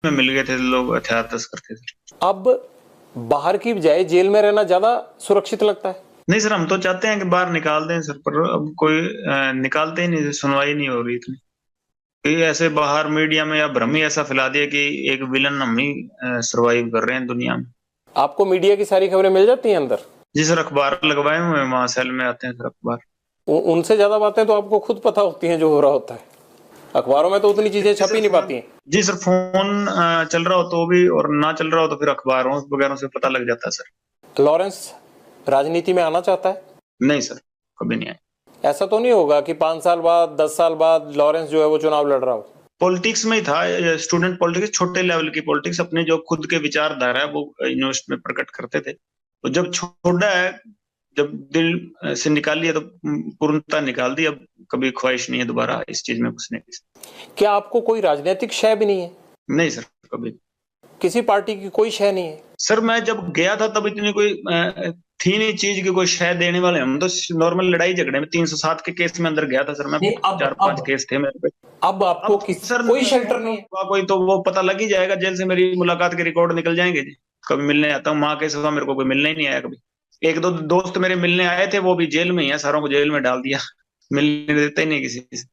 में मिल गए थे लोग हथियार तस्कर थे सर। अब बाहर की बजाय जेल में रहना ज्यादा सुरक्षित लगता है? नहीं सर, हम तो चाहते हैं कि बाहर निकाल दें सर, पर अब कोई निकालते ही नहीं, सुनवाई नहीं हो रही इतनी। कि ऐसे बाहर मीडिया में या भ्रम ही ऐसा फैला दिया कि एक विलन हम ही सरवाइव कर रहे हैं दुनिया में। आपको मीडिया की सारी खबरें मिल जाती हैं अंदर? जी सर, अखबार लगवाए हुए हैं, वहां सेल में आते हैं सर अखबार। उनसे ज्यादा बातें तो आपको खुद पता होती हैं जो हो रहा होता है। अखबारों में तो उतनी चीजें जी छप सर ही नहीं फोन पाती हैं। जी सर फोन चल रहा हो तो भी, और ना चल रहा हो तो फिर अखबारों वगैरह से पता लग जाता है सर। लॉरेंस राजनीति में आना चाहता है? नहीं सर, कभी नहीं आए। ऐसा तो नहीं होगा कि 5 साल बाद 10 साल बाद लॉरेंस जो है वो चुनाव लड़ रहा हो? पॉलिटिक्स में ही था, स्टूडेंट पॉलिटिक्स, छोटे लेवल की पॉलिटिक्स, अपने जो खुद के विचारधारा है वो यूनिवर्सिटी में प्रकट करते थे। तो जब छोड़ा है, जब दिल से निकाल लिया तो पूर्णता निकाल दी। अब कभी ख्वाहिश नहीं है दोबारा इस चीज में घुसने की। क्या आपको कोई राजनीतिक शय भी नहीं है? नहीं सर, कभी। किसी पार्टी की कोई शय नहीं है? सर मैं जब गया था तब इतनी कोई थी नहीं चीज की कोई शय देने वाले। हम तो नॉर्मल लड़ाई झगड़े में 307 के केस में अंदर गया था सर मैं। नहीं, अब चार पांच अब केस थे मेरे पे। अब आपको अब किस सर कोई शेल्टर नहीं है? कोई तो वो पता लग ही जाएगा, जेल से मेरी मुलाकात के रिकॉर्ड निकल जाएंगे जी। कभी मिलने आता हूँ, माँ के सिवा मेरे को कोई मिलने ही नहीं आया कभी। एक दो दोस्त मेरे मिलने आए थे, वो भी जेल में ही है, सारों को जेल में डाल दिया। मिलने देते ही नहीं किसी से।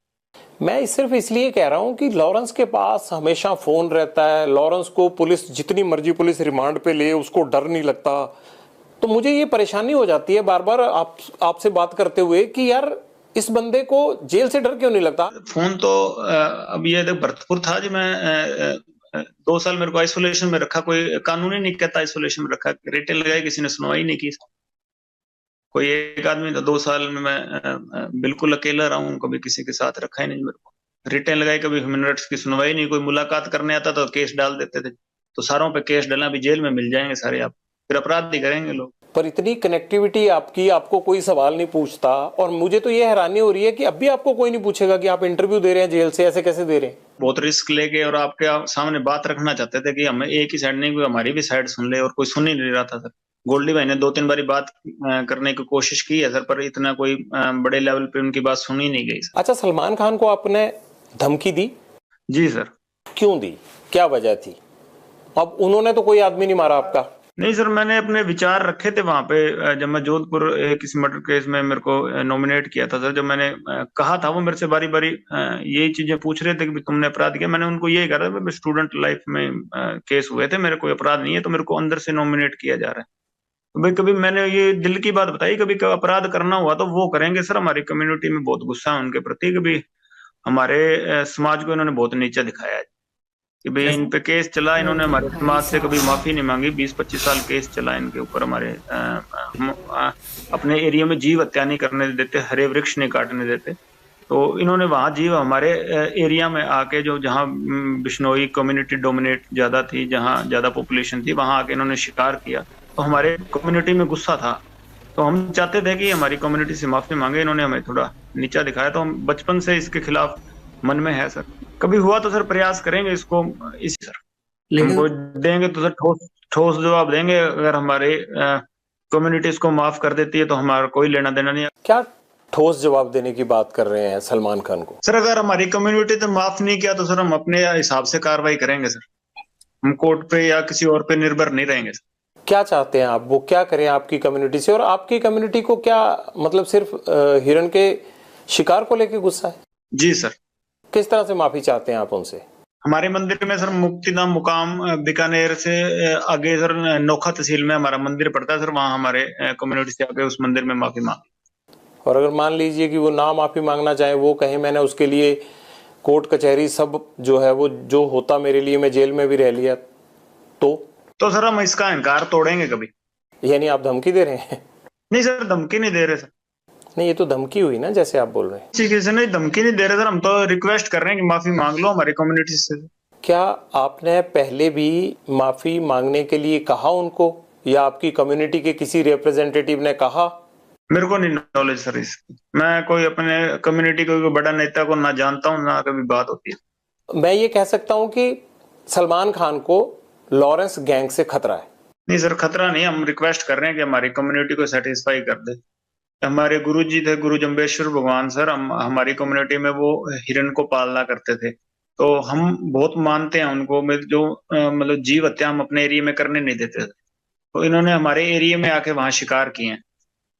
मैं सिर्फ इसलिए कह रहा हूं कि लॉरेंस के पास हमेशा फोन रहता है, लॉरेंस को पुलिस जितनी मर्जी पुलिस रिमांड पे ले उसको डर नहीं लगता। तो मुझे ये परेशानी हो जाती है बार बार आपसे बात करते हुए कि यार इस बंदे को जेल से डर क्यों नहीं लगता? फोन तो अब ये देख भरतपुर था जी। मैं 2 साल मेरे को आइसोलेशन में रखा, कोई कानूनी नहीं कहता आइसोलेशन में रखा, रेटें लगाई, किसी ने सुनवाई नहीं की। कोई एक आदमी था, 2 साल में मैं बिल्कुल अकेला रहा हूँ, कभी किसी के साथ रखा ही नहीं मेरे को। रिटें लगाई, कभी ह्यूमन राइट्स की सुनवाई नहीं। कोई मुलाकात करने आता तो केस डाल देते थे। तो सारों पे केस डालना, अभी जेल में मिल जाएंगे सारे आप, फिर अपराध ही करेंगे लोग। पर इतनी कनेक्टिविटी आपकी, आपको कोई सवाल नहीं पूछता। और मुझे तो ये हैरानी हो रही है कि अब भी आपको कोई नहीं पूछेगा कि आप इंटरव्यू दे रहे हैं जेल से, ऐसे कैसे दे रहे हैं? बहुत रिस्क लेके और आपके सामने बात रखना चाहते थे कि हमें एक ही साइड नहीं, कोई हमारी भी साइड सुन ले, और कोई सुन ही नहीं रहा था सर। गोल्डी भाई ने 2-3 बारी बात करने की कोशिश की है सर, पर इतना कोई बड़े लेवल पे उनकी बात सुनी नहीं गई सर। अच्छा, सलमान खान को आपने धमकी दी? जी सर। क्यों दी? क्या वजह थी? अब उन्होंने तो कोई आदमी नहीं मारा आपका। नहीं सर, मैंने अपने विचार रखे थे वहां पे। जब मैं जोधपुर किसी मर्डर केस में मेरे को नॉमिनेट किया था सर, जब मैंने कहा था, वो मेरे से बारी बारी यही चीजें पूछ रहे थे कि तुमने अपराध किया। मैंने उनको यही कहा था, स्टूडेंट लाइफ में केस हुए थे, मेरे कोई अपराध नहीं है, तो मेरे को अंदर से नॉमिनेट किया जा रहा है। तो भाई कभी मैंने ये दिल की बात बताई, कभी अपराध करना हुआ तो वो करेंगे सर। हमारी कम्युनिटी में बहुत गुस्सा है उनके प्रति। कभी हमारे समाज को इन्होंने बहुत नीचा दिखाया है कि भाई इन पे केस चला, इन्होंने हमारे समाज से कभी माफी नहीं मांगी। 20-25 साल केस चला इनके ऊपर। हमारे अपने एरिया में जीव हत्या नहीं करने देते, हरे वृक्ष नहीं काटने देते। तो इन्होंने वहां जीव हमारे एरिया में आके, जो जहाँ बिश्नोई कम्युनिटी डोमिनेट ज्यादा थी, जहाँ ज्यादा पॉपुलेशन थी, वहां आके इन्होंने शिकार किया। तो हमारे कम्युनिटी में गुस्सा था। तो हम चाहते थे कि हमारी कम्युनिटी से माफी मांगे। इन्होंने हमें थोड़ा नीचा दिखाया, तो हम बचपन से इसके खिलाफ मन में है सर। कभी हुआ तो सर प्रयास करेंगे इसको, इसी सर लेकिन हमको देंगे तो सर ठोस ठोस जवाब देंगे। अगर हमारे कम्युनिटी इसको माफ कर देती है तो हमारा कोई लेना देना नहीं है। क्या ठोस जवाब देने की बात कर रहे हैं सलमान खान को? सर अगर हमारी कम्युनिटी ने माफ नहीं किया तो सर हम अपने हिसाब से कार्रवाई करेंगे सर। हम कोर्ट पे या किसी और पे निर्भर नहीं रहेंगे सर। क्या चाहते हैं आप, वो क्या करें आपकी कम्युनिटी से? और आपकी कम्युनिटी को क्या मतलब सिर्फ हिरण के शिकार को लेके गुस्सा है? जी सर। किस तरह से माफी चाहते हैं आप उनसे? हमारे मंदिर में सर मुक्तिधाम मुकाम बीकानेर से आगे सर नोखा तहसील में हमारा मंदिर पड़ता है सर। वहाँ हमारे कम्युनिटी से आके उस मंदिर में माफी मांगी। और अगर मान लीजिए कि वो ना माफी मांगना चाहे, वो कहे मैंने उसके लिए कोर्ट कचहरी सब जो है वो जो होता मेरे लिए, मैं जेल में भी रह लिया, तो सर हम इसका इनकार तोड़ेंगे कभी। यानी आप धमकी दे रहे हैं? नहीं सर, धमकी नहीं दे रहे सर। नहीं, ये तो धमकी हुई ना जैसे आप बोल रहे हैं। ठीक है सर, नहीं धमकी नहीं दे रहे सर। हम तो रिक्वेस्ट कर रहे हैं कि माफी मांग लो हमारी कम्युनिटी से। क्या आपने पहले भी माफी मांगने के लिए कहा उनको, या आपकी कम्युनिटी के किसी रिप्रेजेंटेटिव ने कहा? मेरे को नहीं नॉलेज सर इसकी। मैं कोई अपने कम्युनिटी को कोई बड़ा नेता को ना जानता हूँ, ना कभी बात होती है। मैं ये कह सकता हूं कि सलमान खान को लॉरेंस गैंग से खतरा है? नहीं सर, खतरा नहीं। हम रिक्वेस्ट कर रहे हैं कि हमारी कम्युनिटी को सेटिस्फाई कर दे। हमारे गुरु जी थे, गुरु जम्बेश्वर भगवान सर, हम हमारी कम्युनिटी में वो हिरण को पालना करते थे। तो हम बहुत मानते हैं उनको, जो मतलब जीव हत्या हम अपने एरिया में करने नहीं देते। तो इन्होंने हमारे एरिया में आके वहां शिकार किए हैं।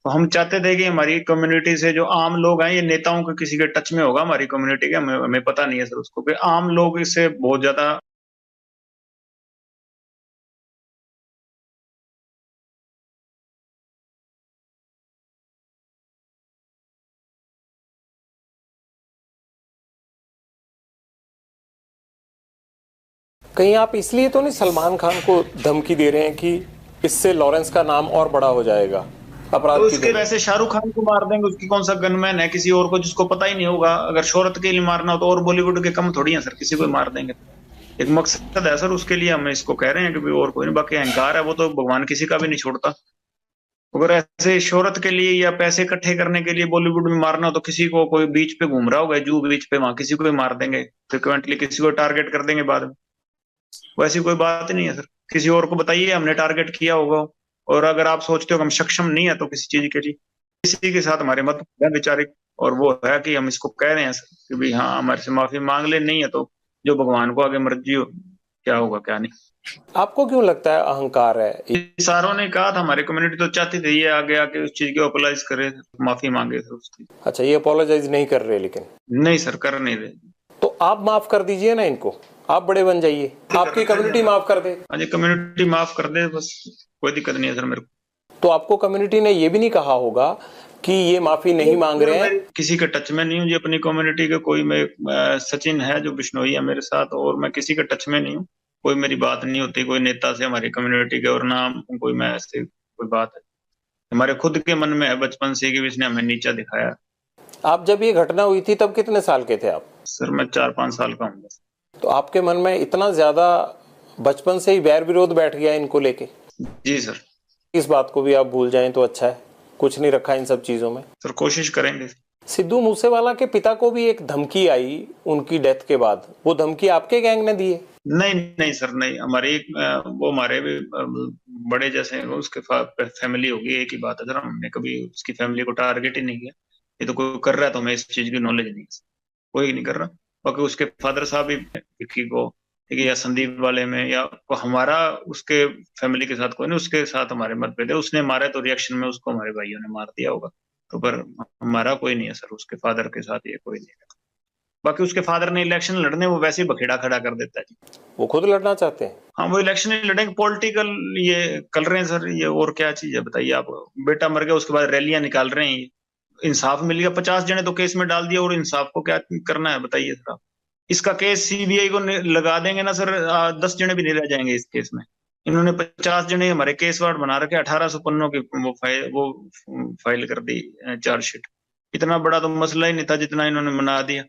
तो हम चाहते थे कि हमारी कम्युनिटी से जो आम लोग हैं, ये नेताओं के किसी के टच में होगा हमारी कम्युनिटी के, हमें पता नहीं है सर उसको, कि आम लोग इससे बहुत ज्यादा। कहीं आप इसलिए तो नहीं सलमान खान को धमकी दे रहे हैं कि इससे लॉरेंस का नाम और बड़ा हो जाएगा अपराध तो की उसके दुनिया? वैसे शाहरुख खान को मार देंगे, उसकी कौन सा गनमैन है किसी और को जिसको पता ही नहीं होगा? अगर शोहरत के लिए मारना हो तो और बॉलीवुड के कम थोड़ी है सर, किसी को मार देंगे। एक मकसद है सर, उसके लिए हम इसको कह रहे हैं कि भाई और कोई नहीं। बाकी अहंकार है वो तो भगवान किसी का भी नहीं छोड़ता। अगर ऐसे शोहरत के लिए या पैसे इकट्ठे करने के लिए बॉलीवुड में मारना हो तो किसी को, कोई बीच पे घूम रहा होगा जू बीच पे, वहां किसी को भी मार देंगे फ्रिक्वेंटली, किसी को टारगेट कर देंगे बाद में। वैसी कोई बात नहीं है सर। किसी और को बताइए हमने टारगेट किया होगा। और अगर आप सोचते हो कि हम सक्षम नहीं है तो किसी चीज के लिए, किसी के साथ हमारे मत है वैचारिक, और वो है कि हम इसको कह रहे हैं सर कि भाई हाँ हमारे से माफी मांग ले, नहीं है तो जो भगवान को आगे मर्जी हो, क्या होगा क्या नहीं। आपको क्यों लगता है अहंकार है? सारों ने कहा था, हमारी कम्युनिटी तो चाहती थी ये आगे आके उस चीज को अपोलाइज करे, माफी मांगे सर उसकी। अच्छा, ये अपोलोजाइज नहीं कर रहे लेकिन? नहीं सर, कर नहीं रहे। तो आप माफ कर दीजिए ना इनको, आप बड़े बन जाइए, आपकी कम्युनिटी माफ कर दे। हाँ जी, कम्युनिटी माफ कर दे बस, कोई दिक्कत नहीं है सर मेरे को। तो आपको कम्युनिटी ने ये भी नहीं कहा होगा कि ये माफी नहीं मांग रहे हैं? किसी के टच में नहीं हूँ जी अपनी कम्युनिटी के। कोई मैं सचिन है जो बिश्नोई है मेरे साथ, और मैं किसी के टच में नहीं हूँ। कोई मेरी बात नहीं होती कोई नेता से हमारी कम्युनिटी के, और ना कोई मैं ऐसे कोई बात है। हमारे खुद के मन में है बचपन से कि इसने हमें नीचा दिखाया। आप जब ये घटना हुई थी तब कितने साल के थे आप? सर मैं 4-5 साल का हूँ बस। तो आपके मन में इतना ज्यादा बचपन से ही वैर विरोध बैठ गया इनको लेके? जी सर। इस बात को भी आप भूल जाएं तो अच्छा है, कुछ नहीं रखा इन सब चीजों में। सर कोशिश करेंगे। सिद्धू मूसेवाला के पिता को भी एक धमकी आई उनकी डेथ के बाद, वो धमकी आपके गैंग ने दी है? नहीं नहीं सर, नहीं। हमारे वो हमारे भी बड़े जैसे हैं, उसके फैमिली होगी, एक ही बात है सर। हमने कभी उसकी फैमिली को टारगेट ही नहीं किया। ये तो कोई कर रहा है तो हमें इस चीज की नॉलेज नहीं है, कोई नहीं कर रहा। बाकी उसके फादर साहब ही विक्की को, ठीक है, या संदीप वाले में, या हमारा उसके फैमिली के साथ कोई नहीं। उसके साथ हमारे मतभेद है, उसने मारा तो रिएक्शन में उसको हमारे भाइयों ने मार दिया होगा। तो पर हमारा कोई नहीं है सर उसके फादर के साथ, ये कोई नहीं है। बाकी उसके फादर ने इलेक्शन लड़ने, वो वैसे ही बखेड़ा खड़ा कर देता है जी। वो खुद लड़ना चाहते हैं? हाँ, वो इलेक्शन ही लड़ेंगे, पॉलिटिकल ये कर रहे हैं सर। ये और क्या चीज है बताइए आप? बेटा मर गया उसके बाद रैलियां निकाल रहे हैं। इंसाफ मिल गया, 50 जने तो केस में डाल दिया, और इंसाफ को क्या करना है बताइए सर आप? इसका केस सीबीआई को लगा देंगे ना सर, 10 जने भी नहीं रह जाएंगे इस केस में। इन्होंने 50 जने हमारे केस वार्ड बना रखे, 1800 पन्नों की वो फाइल कर दी चार्जशीट। इतना बड़ा तो मसला ही नहीं था जितना इन्होंने बना दिया।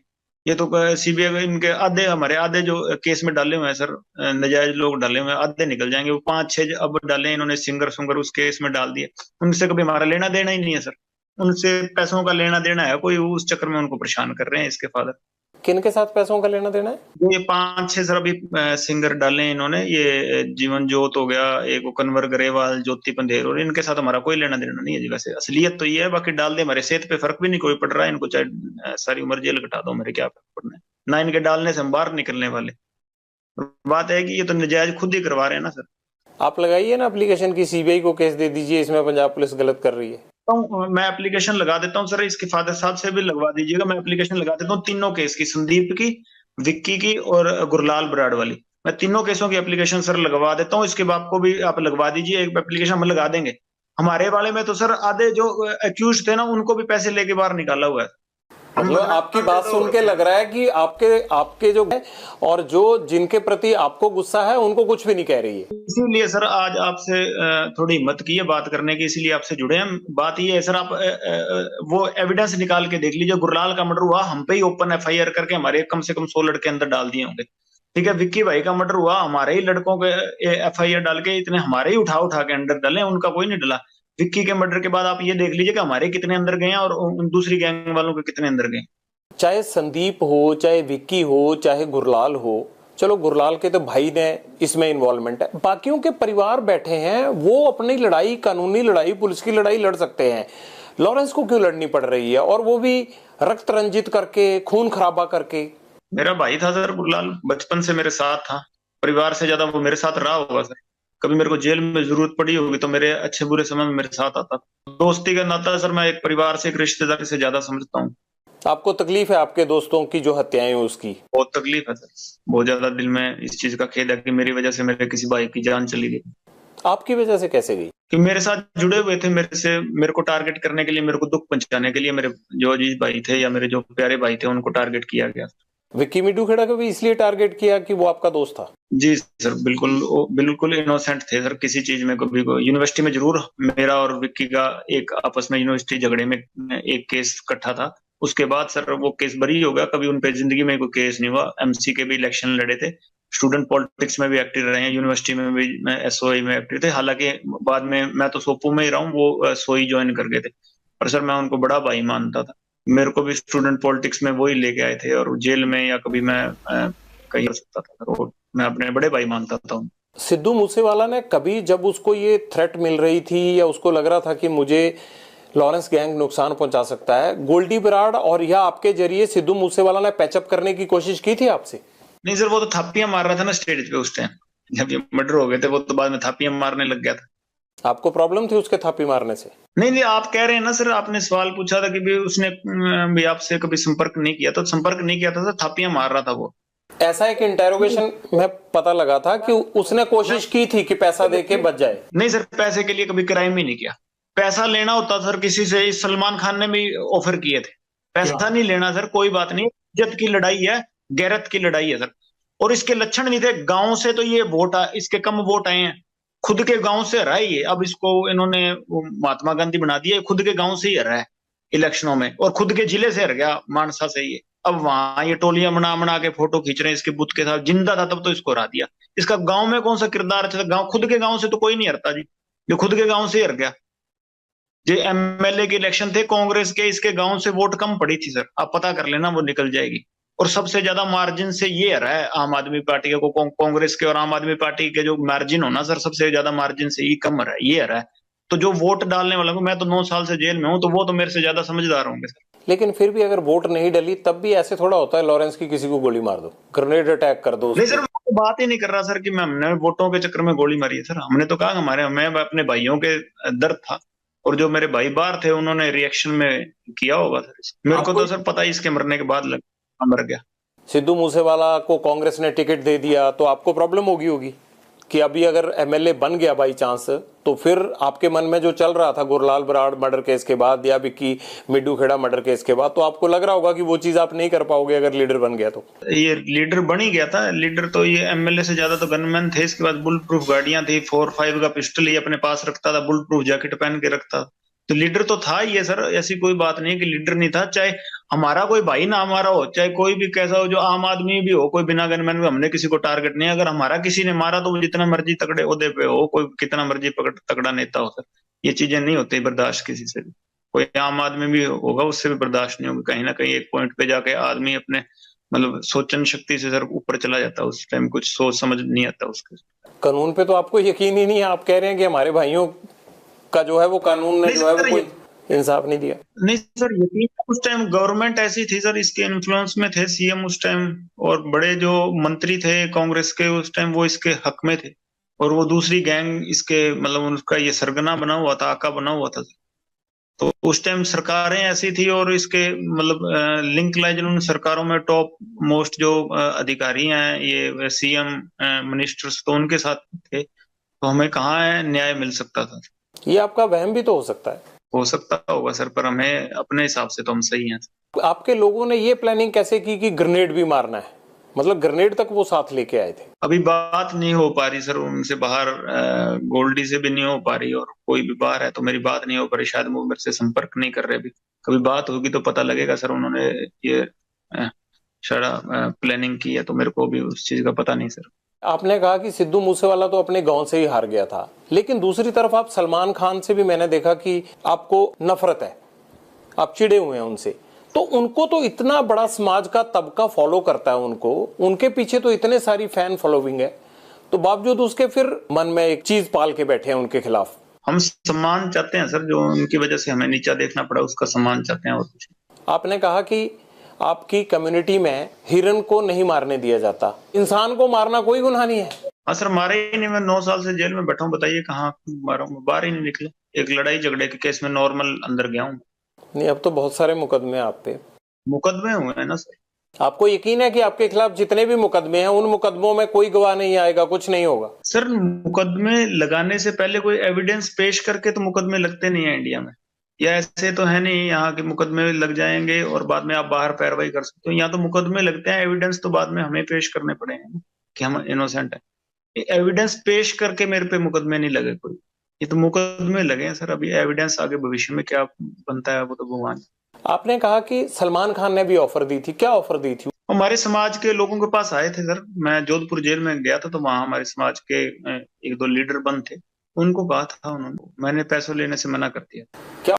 ये तो सीबीआई इनके आधे, हमारे आधे जो केस में डाले हुए हैं सर, नजायज लोग डाले हुए हैं, आधे निकल जाएंगे। वो 5-6 अब डाले इन्होंने, सिंगर सुंगर उस केस में डाल दिए। उनसे कभी हमारा लेना देना ही नहीं है सर। उनसे पैसों का लेना देना है कोई, उस चक्कर में उनको परेशान कर रहे हैं इसके फादर। किन के साथ पैसों का लेना देना है? ये 5-6 सर अभी सिंगर डाले हैं इन्होंने, ये जीवन जोत हो गया, एक वो कन्वर ग्रेवाल, ज्योति पंधेर, और इनके साथ हमारा कोई लेना देना नहीं है जी। वैसे असलियत तो ये है, बाकी डाल दे हमारे सेहत पे फर्क भी नहीं कोई पड़ रहा है इनको, चाहे सारी उम्र जेल कटा दो, मेरे क्या फर्क पड़ना है ना। इनके डालने से हम बाहर निकलने वाले। बात है कि ये तो नजायज खुद ही करवा रहे हैं ना सर। आप लगाइए ना एप्लीकेशन की, सीबीआई को केस दे दीजिए, इसमें पंजाब पुलिस गलत कर रही है। तो मैं एप्लीकेशन लगा देता हूँ सर, इसके फादर साहब से भी लगवा दीजिएगा। मैं एप्लीकेशन लगा देता हूँ तीनों केस की, संदीप की, विक्की की, और गुरलाल बराड़ वाली। मैं तीनों केसों की एप्लीकेशन सर लगवा देता हूँ। इसके बाप को भी आप लगवा दीजिए, एक एप्लीकेशन हम लगा देंगे। हमारे वाले में तो सर आधे जो एक्यूज थे ना, उनको भी पैसे लेके बाहर निकाला हुआ है। मतलब आपकी बात सुन के लग रहा है कि आपके आपके जो है और जो जिनके प्रति आपको गुस्सा है उनको कुछ भी नहीं कह रही है। इसीलिए सर आज आपसे थोड़ी हिम्मत की है बात करने की, इसीलिए आपसे जुड़े हैं। बात ये है सर, आप वो एविडेंस निकाल के देख लीजिए। गुरलाल का मर्डर हुआ, हम पे ही ओपन एफआईआर करके हमारे कम से कम 100 लड़के अंदर डाल दिए होंगे। ठीक है, विक्की भाई का मर्डर हुआ, हमारे ही लड़कों के एफआईआर डाल के इतने हमारे ही उठा उठा के अंदर डाले, उनका कोई नहीं डला। विक्की के मर्डर के बाद आप ये देख लीजिए कि हमारे कितने अंदर गए हैं और दूसरी गैंग वालों के कितने अंदर गए। चाहे संदीप हो, चाहे विक्की हो, चाहे गुरलाल हो, चलो गुरलाल के तो भाई ने इसमें इन्वॉल्वमेंट है, बाकियों के परिवार बैठे हैं, वो अपनी लड़ाई, कानूनी लड़ाई, पुलिस की लड़ाई लड़ सकते हैं। लॉरेंस को क्यों लड़नी पड़ रही है, और वो भी रक्त रंजित करके, खून खराबा करके? मेरा भाई था सर गुरलाल, बचपन से मेरे साथ था, परिवार से ज्यादा वो मेरे साथ रहा होगा सर। कभी मेरे को जेल में जरूरत पड़ी होगी तो मेरे अच्छे बुरे समय में मेरे साथ आता। दोस्ती का नाता सर मैं एक परिवार से, एक रिश्तेदारी से ज्यादा समझता हूँ। आपको तकलीफ है आपके दोस्तों की जो हत्याएं हुई उसकी? बहुत तकलीफ है सर, बहुत ज्यादा दिल में इस चीज का खेद है कि मेरी वजह से मेरे किसी भाई की जान चली गई। आपकी वजह से कैसे गई? कि मेरे साथ जुड़े हुए थे, मेरे से, मेरे को टारगेट करने के लिए, मेरे को दुख पहुंचाने के लिए, मेरे जो अजीज भाई थे या मेरे जो प्यारे भाई थे उनको टारगेट किया गया। विक्की मिड्डू खेड़ा को भी इसलिए टारगेट किया कि वो आपका दोस्त था? जी सर, बिल्कुल, वो बिल्कुल इनोसेंट थे सर, किसी चीज में कभी को यूनिवर्सिटी में जरूर मेरा और विक्की का एक आपस में यूनिवर्सिटी झगड़े में एक केस इकट्ठा था। उसके बाद सर वो केस बरी हो गया, कभी उन पे जिंदगी में कोई केस नहीं हुआ। एमसी के भी इलेक्शन लड़े थे, स्टूडेंट पॉलिटिक्स में भी एक्टिव रहे हैं, यूनिवर्सिटी में भी एसओई में एक्टिव थे। हालांकि बाद में मैं तो सोपो में ही रहा हूँ, वो सोई ज्वाइन कर गए थे। पर सर मैं उनको बड़ा भाई मानता था। मेरे को भी स्टूडेंट पॉलिटिक्स में वही लेके आए थे, और जेल में या कभी मैं कहीं हो सकता था, और मैं अपने बड़े भाई मानता था। सिद्धू मूसेवाला ने कभी जब उसको ये थ्रेट मिल रही थी या उसको लग रहा था कि मुझे लॉरेंस गैंग नुकसान पहुंचा सकता है, गोल्डी बराड़ और या आपके जरिए सिद्धू मूसेवाला ने पैचअप करने की कोशिश की थी आपसे? नहीं सर, वो तो थापियां मार रहा था ना स्टेज पे उस टाइम, जब ये मर्डर हो गए थे वो तो बाद में थापियां मारने लग गया था। आपको प्रॉब्लम थी उसके थापी मारने से? नहीं नहीं, आप कह रहे हैं ना सर, आपने सवाल पूछा था कि भी उसने भी आपसे कभी संपर्क नहीं किया, तो संपर्क नहीं किया था सर, थापियां मार रहा था वो। ऐसा एक इंटेरोगेशन में पता लगा था कि उसने कोशिश की थी कि पैसा देके बच जाए। नहीं सर, पैसे के लिए कभी क्राइम ही नहीं किया। पैसा लेना होता सर किसी से, इस सलमान खान ने भी ऑफर किए थे। पैसा नहीं लेना सर, कोई बात नहीं, इज्जत की लड़ाई है, गैरत की लड़ाई है सर। और इसके लक्षण नहीं थे गांव से, तो ये वोट इसके कम वोट आए हैं, खुद के गांव से हरा है ये। अब इसको इन्होंने महात्मा गांधी बना दिया, खुद के गांव से ही हरा है इलेक्शनों में, और खुद के जिले से हर गया, मानसा से ये। अब वहां ये टोलियां बना बना के फोटो खींच रहे हैं इसके बुत के साथ, जिंदा था तब तो इसको हरा दिया। इसका गांव में कौन सा किरदार अच्छा था? गांव, खुद के गांव से तो कोई नहीं हरता जी, जो खुद के गांव से हर गया। जो एमएलए के इलेक्शन थे कांग्रेस के, इसके गांव से वोट कम पड़ी थी सर, आप पता कर लेना, वो निकल जाएगी। और सबसे ज्यादा मार्जिन से ये हरा है आम आदमी पार्टी को, कांग्रेस के और आम आदमी पार्टी के जो मार्जिन होना सर, सबसे ज्यादा मार्जिन से ये कम हरा है, ये हरा है। तो जो वोट डालने वाला को, मैं तो 9 साल से जेल में हूं, तो वो तो मेरे से ज्यादा समझदार होंगे सर। लेकिन फिर भी अगर वोट नहीं डली तब भी ऐसे थोड़ा होता है लॉरेंस की किसी को गोली मार दो, ग्रेनेड अटैक कर दो नहीं उसको। सर, मैं तो बात ही नहीं कर रहा सर कि मैं, हमने वोटों के चक्कर में गोली मारी है सर। हमने तो कहा हमारे, मैं अपने भाइयों के दर्द था, और जो मेरे भाई बाहर थे उन्होंने रिएक्शन में किया होगा सर। मेरे को तो सर पता ही इसके मरने के बाद लगा, मर गया। सिद्धू मूसेवाला को कांग्रेस ने टिकट दे दिया तो आपको प्रॉब्लम होगी कि अभी अगर एमएलए बन गया बाई चांस, तो फिर आपके मन में जो चल रहा था गुरलाल बराड़ मर्डर केस के बाद या विक्की मिड्डू खेड़ा मर्डर केस के बाद, तो आपको लग रहा होगा कि वो चीज आप नहीं कर पाओगे अगर लीडर बन गया तो। ये लीडर बन ही गया था, लीडर तो ये एमएलए से ज्यादा तो गनमैन थे। इसके बाद बुलेट प्रूफ गाड़ियां थी, 4-5 का पिस्टल ही अपने पास रखता था, बुलेट प्रूफ जैकेट पहन के रखता। तो लीडर तो था ही है सर, ऐसी कोई बात नहीं है कि लीडर नहीं था। चाहे हमारा कोई भाई ना हमारा हो, चाहे कोई भी कैसा हो, जो आम आदमी भी हो, कोई बिना गनमैन में, हमने किसी को टारगेट नहीं। अगर हमारा किसी ने मारा तो वो जितना मर्जी तगड़े ओहदे पे हो, कोई कितना मर्जी तगड़ा नेता हो सर, ये चीजें नहीं होती बर्दाश्त किसी से भी। कोई आम आदमी भी होगा उससे भी बर्दाश्त नहीं होगी। कहीं ना कहीं एक पॉइंट पे जाके आदमी अपने मतलब सोचन शक्ति से सर ऊपर चला जाता है, उस टाइम कुछ सोच समझ नहीं आता उसके। कानून पे तो आपको यकीन ही नहीं है, आप कह रहे हैं कि हमारे भाइयों का जो है वो कानून ने जो है वो कोई इंसाफ नहीं दिया। नहीं सर, यकीन, उस टाइम गवर्नमेंट ऐसी थी सर, इसके इन्फ्लुएंस में थे सीएम उस टाइम, और बड़े जो मंत्री थे कांग्रेस के उस टाइम वो इसके हक में थे, और वो दूसरी गैंग इसके मतलब उनका ये सरगना बना हुआ था, आका बना हुआ था। तो उस टाइम सरकारें ऐसी थी, और इसके मतलब लिंक लाए जिन्होंने सरकारों में टॉप मोस्ट जो अधिकारी हैं, ये सीएम मिनिस्टर्स, तो उनके साथ थे। तो हमें कहाँ है न्याय मिल सकता था? ये आपका वहम भी तो हो सकता है। हो सकता होगा सर, पर हमें अपने हिसाब से तो हम सही हैं। आपके लोगों ने ये प्लानिंग कैसे की कि ग्रेनेड भी मारना है? मतलब ग्रेनेड तक वो साथ लेके आए थे? अभी बात नहीं हो पा रही सर उनसे बाहर, गोल्डी से भी नहीं हो पा रही, और कोई भी बाहर है तो मेरी बात नहीं हो पा रही। शायद वो मेरे से संपर्क नहीं कर रहे अभी। कभी बात होगी तो पता लगेगा सर, उन्होंने ये शायद प्लानिंग की है, तो मेरे को भी उस चीज का पता नहीं सर। आपने कहा कि सिद्धू मूसेवाला तो अपने गांव से ही हार गया था, लेकिन दूसरी तरफ आप सलमान खान से भी मैंने देखा कि आपको नफरत है, आप चिढ़े हुए हैं उनसे। तो उनको तो इतना बड़ा समाज का तबका फॉलो करता है उनको, उनके पीछे तो इतने सारी फैन फॉलोइंग है, तो बावजूद उसके फिर मन में एक चीज पाल के बैठे हैं उनके खिलाफ। हम सम्मान चाहते हैं सर, जो उनकी वजह से हमें नीचा देखना पड़ा उसका सम्मान चाहते हैं, और कुछ। आपने कहा कि आपकी कम्युनिटी में हिरन को नहीं मारने दिया जाता, इंसान को मारना कोई गुनाह नहीं है। हाँ सर, मारे ही नहीं। मैं 9 साल से जेल में बैठा हूँ, बताइए कहाँ मारा हूँ? बाहर ही नहीं निकले। एक लड़ाई झगड़े के केस में नॉर्मल अंदर गया हूँ। नहीं, अब तो बहुत सारे मुकदमे आप पे। मुकदमे हुए हैं ना सर। आपको यकीन है कि आपके खिलाफ जितने भी मुकदमे हैं उन मुकदमों में कोई गवाह नहीं आएगा, कुछ नहीं होगा? सर, मुकदमे लगाने से पहले कोई एविडेंस पेश करके तो मुकदमे लगते नहीं है इंडिया में। या ऐसे तो है नहीं यहाँ के मुकदमे लग जाएंगे और बाद में आप बाहर पैरवाई कर सकते हो। यहाँ तो मुकदमे लगते हैं, एविडेंस तो बाद में हमें पेश करने पड़ेंगे कि हम इनोसेंट है। एविडेंस पेश करके मेरे पे मुकदमे नहीं लगे कोई। ये तो मुकदमे लगे हैं सर। अभी एविडेंस आगे भविष्य में क्या बनता है वो तो भगवान। आपने कहा कि सलमान खान ने भी ऑफर दी थी, क्या ऑफर दी थी? हमारे समाज के लोगों के पास आए थे सर। मैं जोधपुर जेल में गया था तो वहां हमारे समाज के एक दो लीडर बंद थे। उनको कहा था उन्होंने, मैंने पैसों लेने से मना कर दिया। क्या